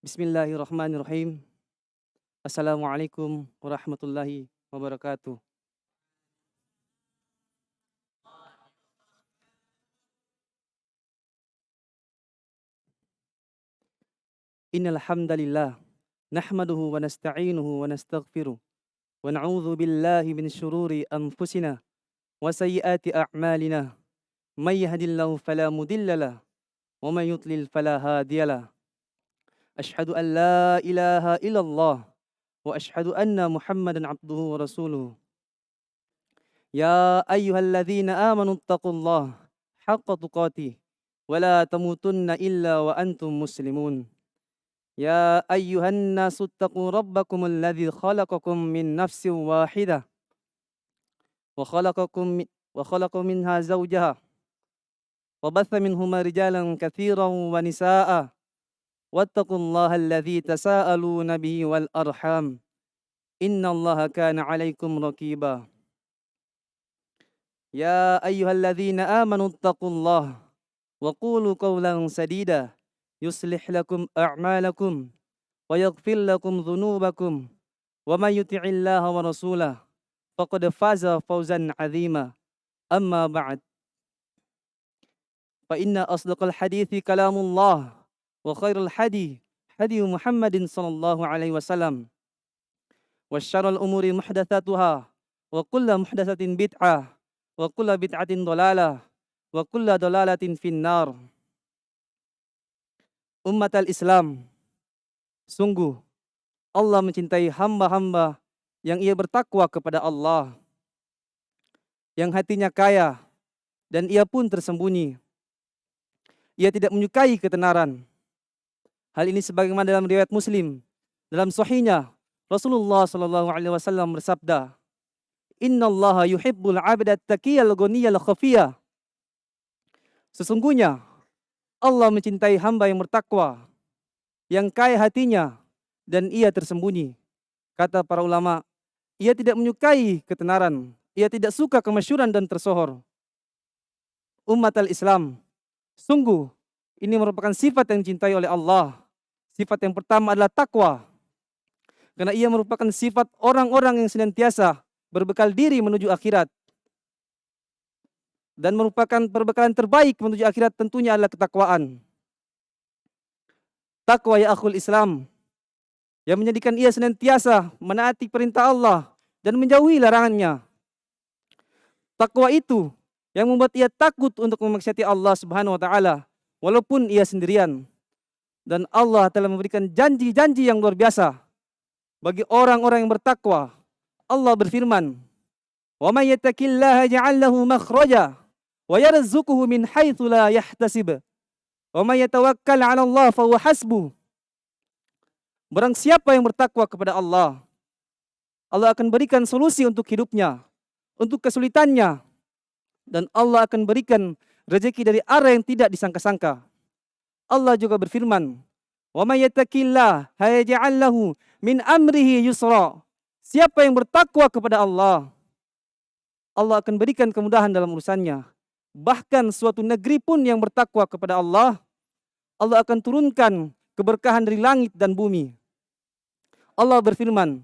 Bismillahirrahmanirrahim. Assalamualaikum warahmatullahi wabarakatuh. Innal hamdalillah nahmaduhu wa nasta'inuhu wa nastaghfiruh wa na'udzu billahi min syururi anfusina wa sayyiati a'malina. May yahdihillahu fala mudhillalah wa may yudlil fala hadiyalah. Asyhadu an la ilaha illallah wa asyhadu anna Muhammadan abduhu wa rasuluh. Ya ayyuhalladzina amanu taqullaha haqqa tuqatih wa la tamutunna illa wa antum muslimun. Ya ayyuhan nasu taqu rabbakum alladzi khalaqakum min nafsin wahidah wa khalaqa minha zawjaha wa batha minhuma rijalan katsiran wa nisaa'a wattaqullaha alladzi tasaaluna bihi wal arham innallaha kana 'alaikum raqiba. Ya ayyuhalladzina amanu taqullaha wa qulu qawlan sadida yuslih lakum a'malakum wa yaghfir lakum dhunubakum wa may yuti'illaha wa rasulahu faqad faza fawzan 'azima. Amma ba'd, fa inna asdaqal hadithi kalamullah wa khairul hadi Muhammadin sallallahu alaihi wasallam wa syarrul umuri muhdatsatuha wa kullu muhdatsatin bid'ah wa kullu bid'atin dhalalah wa kullu dhalalatin finnar. Ummatal Islam, sungguh Allah mencintai hamba-hamba yang ia bertakwa kepada Allah, yang hatinya kaya dan ia pun tersembunyi. Ia tidak menyukai ketenaran. Hal ini sebagaimana dalam riwayat Muslim, dalam sahihnya Rasulullah sallallahu alaihi wasallam bersabda, "Innallaha yuhibbul 'abda at-taqiyal ghaniyal khafiyah." Sesungguhnya Allah mencintai hamba yang bertakwa, yang kaya hatinya dan ia tersembunyi. Kata para ulama, ia tidak menyukai ketenaran, ia tidak suka kemasyhuran dan tersohor. Umat al-Islam, sungguh ini merupakan sifat yang dicintai oleh Allah. Sifat yang pertama adalah takwa. Karena ia merupakan sifat orang-orang yang senantiasa berbekal diri menuju akhirat. Dan merupakan perbekalan terbaik menuju akhirat tentunya adalah ketakwaan. Takwa ya akhul Islam, yang menjadikan ia senantiasa menaati perintah Allah dan menjauhi larangannya. Takwa itu yang membuat ia takut untuk memaksiati Allah Subhanahu wa taala walaupun ia sendirian. Dan Allah telah memberikan janji-janji yang luar biasa bagi orang-orang yang bertakwa. Allah berfirman, "Wa may yattaqillaha yaj'al lahu makhraja wa yarzuquhu min haitsu la yahtasib. Wa may yatawakkal 'ala Allah fa huwa hasbuh." Barang siapa yang bertakwa kepada Allah, Allah akan berikan solusi untuk hidupnya, untuk kesulitannya, dan Allah akan berikan rezeki dari arah yang tidak disangka-sangka. Allah juga berfirman, "Wa may yattaqillaha yaj'al lahu min amrihi yusra." Siapa yang bertakwa kepada Allah, Allah akan berikan kemudahan dalam urusannya. Bahkan suatu negeri pun yang bertakwa kepada Allah, Allah akan turunkan keberkahan dari langit dan bumi. Allah berfirman,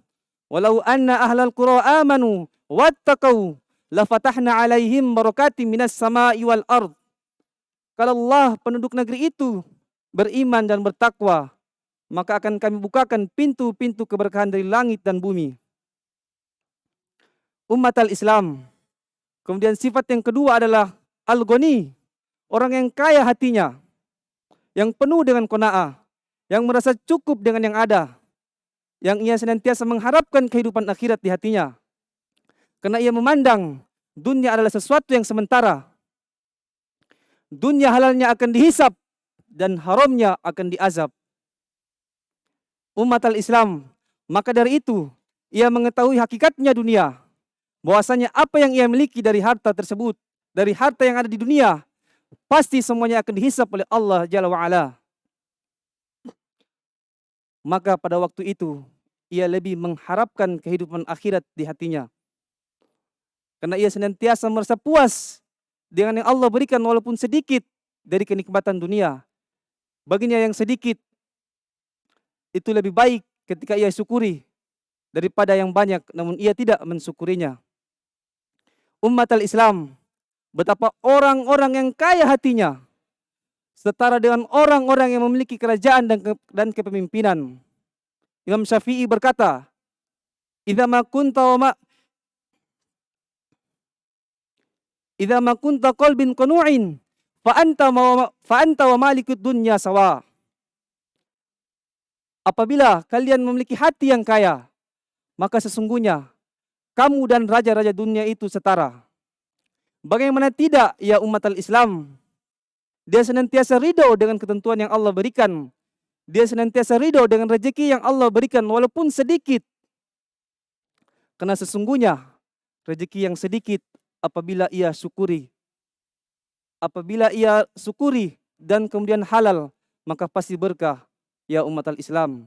"Walau anna ahlal qura amanu wattaqau lafatahna 'alaihim barakatim minas sama'i wal ard." Kalau Allah penduduk negeri itu beriman dan bertakwa, maka akan kami bukakan pintu-pintu keberkahan dari langit dan bumi. Ummatal Islam. Kemudian sifat yang kedua adalah al-ghani, orang yang kaya hatinya, yang penuh dengan qanaah, yang merasa cukup dengan yang ada, yang ia senantiasa mengharapkan kehidupan akhirat di hatinya. Karena ia memandang dunia adalah sesuatu yang sementara. Dunia halalnya akan dihisap dan haramnya akan diazab. Umat al-Islam, maka dari itu ia mengetahui hakikatnya dunia, bahwasanya apa yang ia miliki dari harta tersebut, dari harta yang ada di dunia, pasti semuanya akan dihisap oleh Allah Jalla wa'ala. Maka pada waktu itu ia lebih mengharapkan kehidupan akhirat di hatinya. Karena ia senantiasa merasa puas dengan yang Allah berikan walaupun sedikit dari kenikmatan dunia. Baginya yang sedikit itu lebih baik ketika ia syukuri daripada yang banyak namun ia tidak mensyukurinya. Umat al-Islam, betapa orang-orang yang kaya hatinya setara dengan orang-orang yang memiliki kerajaan dan kepemimpinan. Imam Syafi'i berkata, "Idza ma kunta wa ma idza ma kunta qalbin qanu'in fa anta wa malikud dunya sawa." Apabila kalian memiliki hati yang kaya, maka sesungguhnya kamu dan raja-raja dunia itu setara. Bagaimana tidak ya umat al-Islam? Dia senantiasa ridho dengan ketentuan yang Allah berikan. Dia senantiasa ridho dengan rezeki yang Allah berikan walaupun sedikit. Karena sesungguhnya rezeki yang sedikit apabila ia syukuri. Apabila ia syukuri dan kemudian halal, maka pasti berkah ya umat al-Islam.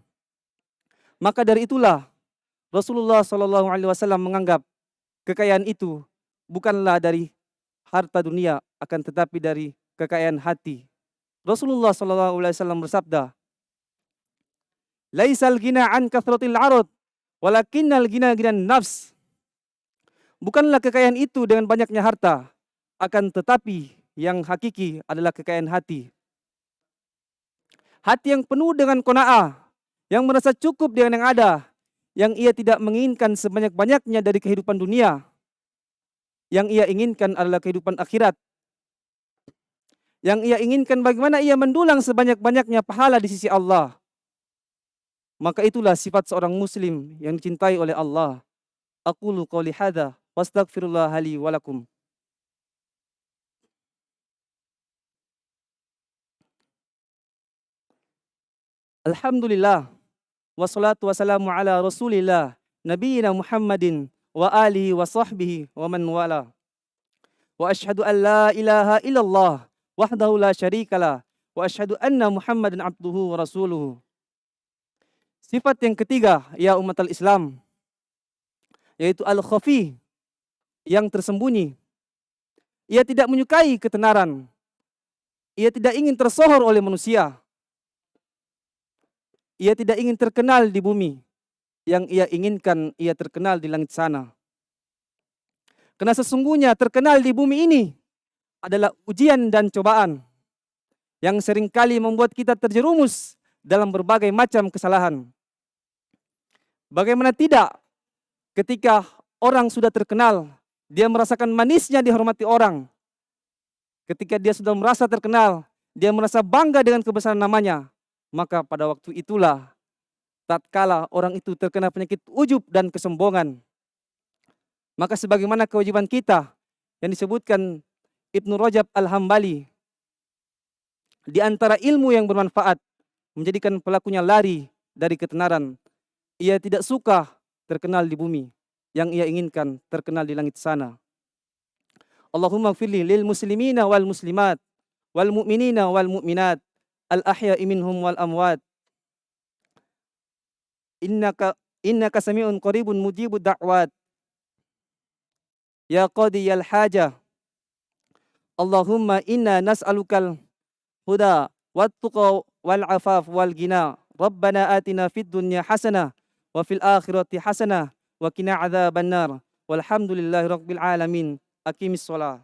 Maka dari itulah Rasulullah SAW menganggap kekayaan itu bukanlah dari harta dunia, akan tetapi dari kekayaan hati. Rasulullah SAW bersabda, "Laisal ghina an kathratil arad, walakinnal ghina ghinan nafs." Bukanlah kekayaan itu dengan banyaknya harta, akan tetapi yang hakiki adalah kekayaan hati. Hati yang penuh dengan qanaah, yang merasa cukup dengan yang ada, yang ia tidak menginginkan sebanyak-banyaknya dari kehidupan dunia. Yang ia inginkan adalah kehidupan akhirat. Yang ia inginkan bagaimana ia mendulang sebanyak-banyaknya pahala di sisi Allah. Maka itulah sifat seorang muslim yang dicintai oleh Allah. Aqulu qouli hadza wastaghfirullah li wa lakum. Alhamdulillah wassalatu wassalamu ala Rasulillah nabiyina Muhammadin wa alihi wa sahbihi wa man wala. Wa asyhadu an la ilaha illallah wahdahu la syarikalah wa asyhadu anna Muhammadan abduhu wa rasuluhu. Sifat yang ketiga ya umat al-Islam, yaitu al-khafi, yang tersembunyi. Ia tidak menyukai ketenaran. Ia tidak ingin tersohor oleh manusia. Ia tidak ingin terkenal di bumi. Yang ia inginkan ia terkenal di langit sana. Karena sesungguhnya terkenal di bumi ini adalah ujian dan cobaan yang seringkali membuat kita terjerumus dalam berbagai macam kesalahan. Bagaimana tidak ketika orang sudah terkenal, dia merasakan manisnya dihormati orang. Ketika dia sudah merasa terkenal, dia merasa bangga dengan kebesaran namanya. Maka pada waktu itulah tatkala orang itu terkena penyakit ujub dan kesombongan. Maka sebagaimana kewajiban kita yang disebutkan Ibnu Rajab Al-Hambali, di antara ilmu yang bermanfaat menjadikan pelakunya lari dari ketenaran. Ia tidak suka terkenal di bumi, yang ia inginkan terkenal di langit sana. Allahumma gfirli lil muslimina wal muslimat wal mu'minina wal mu'minat al ahya'i minhum wal amwat. Innaka sami'un qaribun mujibud da'wat. Ya qadiyal haja. Allahumma inna nas'alukal huda wat tuqa wal afaf wal ghina. Rabbana atina fid dunya hasanah wa fil akhirati hasanah wa qina adzabannar. Walhamdulillahi rabbil alamin. Aqimis shalah.